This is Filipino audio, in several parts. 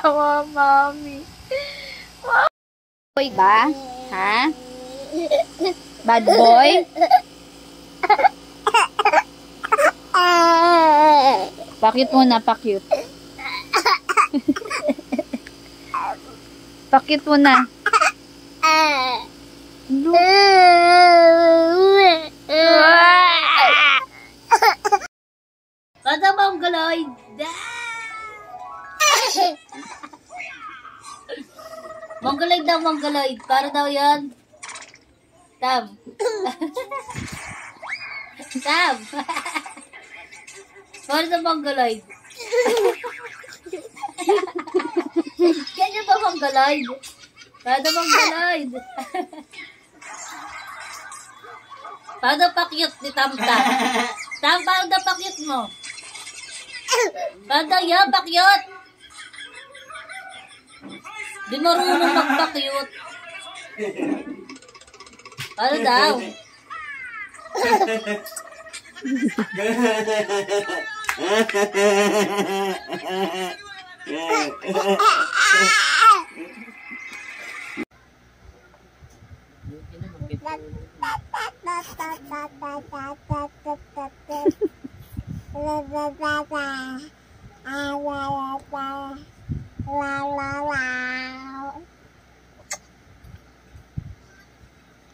Kawawa, mami. Boy ba? Ha? Bad boy? Pakyut muna, pakyut. Pakyut muna. Kada Mongoloid. Mongoloid daw, Mongoloid. Para daw yan. Tam. Tam. Para daw Mongoloid. Ganyan ba Mongoloid? Para daw Mongoloid. Para daw pakyut ni Tam Tam. Tam, para daw pakyut mo. Para daw yan, pakyut. Di marunong magpakyut. Ano daw?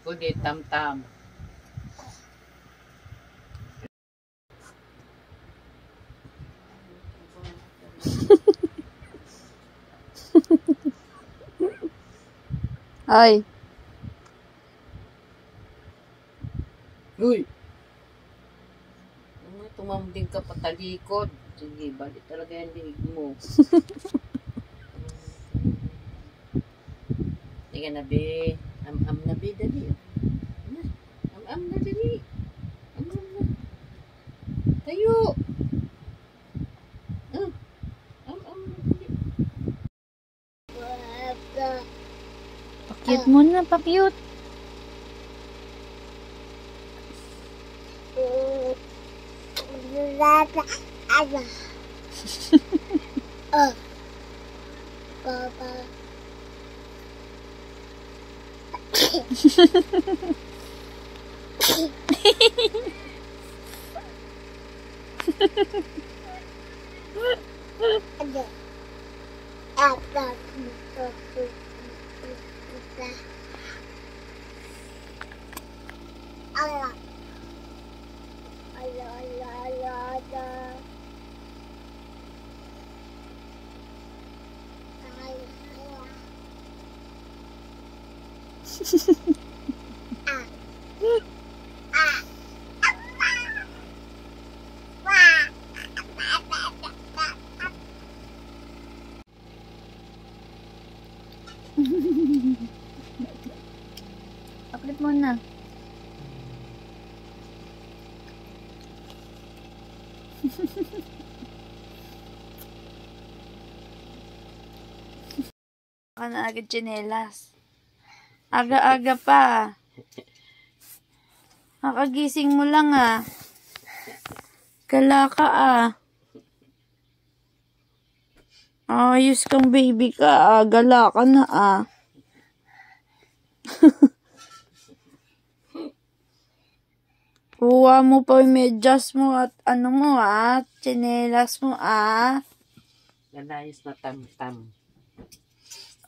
Kundi tam-tam. Ay. Uy! Tumambing ka patalikod. Sige, balik talaga yung diig mo. Sige na, be. Am-am na, be. Dali. Am-am na, dali. Am-am na. Tayo. Am-am na, dali. Pakyut muna, pakyut. Pakyut muna. Baka na agad tsinelas. Aga-aga pa. Nakagising mo lang ah. Kala ka ah. Ayos kang baby ka ah. Gala ka na ah. Kuha mo pa yung medyas mo at ano mo ah. Tsinelas mo ah. Nalayas na tam-tam.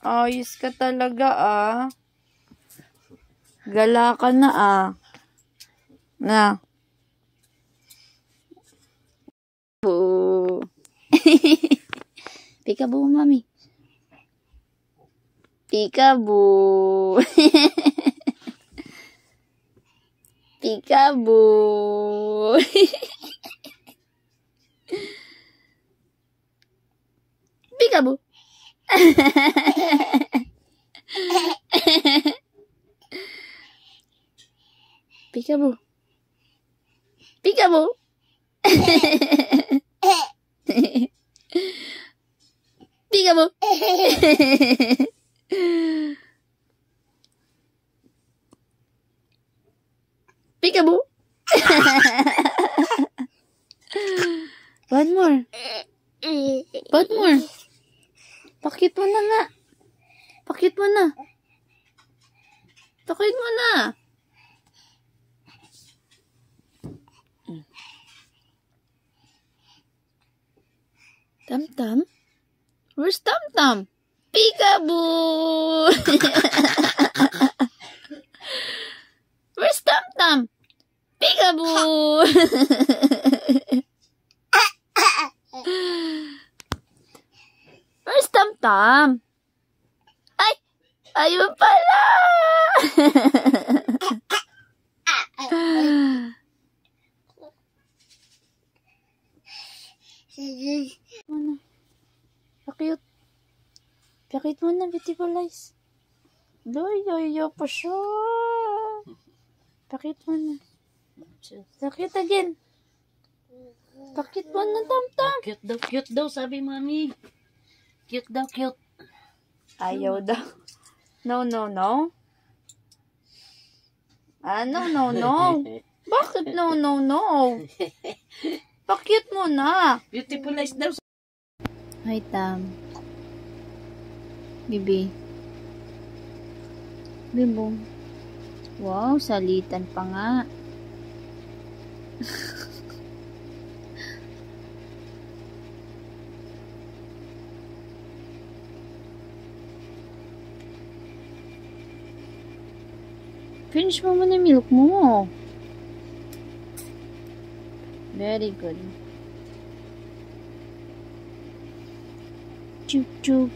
Ayos ka talaga ah. Gala ka na ah. Na. Boo. Peekaboo, mami. Peekaboo. Peekaboo. Peekaboo. Peekaboo. Peekaboo. Peekaboo. Peekaboo. One more. One more. Pakit mo na nga. Pakit mo na. Pakit mo na. Tam-tam? Where's Tam-tam? Peekaboo! Where's Tam-tam? Peekaboo! Where's Tam-tam? Ay! Ayun pala! Ano? Pakiyot. Pakit mo na, beautiful eyes. Yo pa siya. Pakit mo na. Pakit again. Pakit mo na, Tam-tam. Cute daw, sabi mami. Cute daw, cute. Ayaw daw. No. No. Bakit no? Pakit mo na. Beautiful eyes daw. Hi, Tam. Bibi. Bibong. Wow, salitan pa nga. Finish mo muna yung milk mo. Very good. Chup.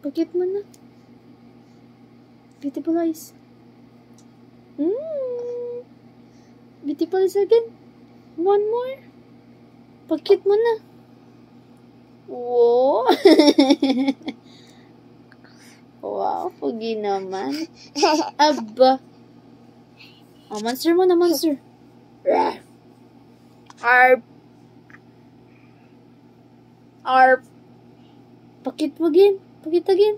Pakit mo na. Beautiful eyes. Beautiful eyes again. One more. Pakit mo na. Wow. Wow, pugi naman. Aba. Oh, monster mo na, monster. Arp. Pakit mo again. Pakit again.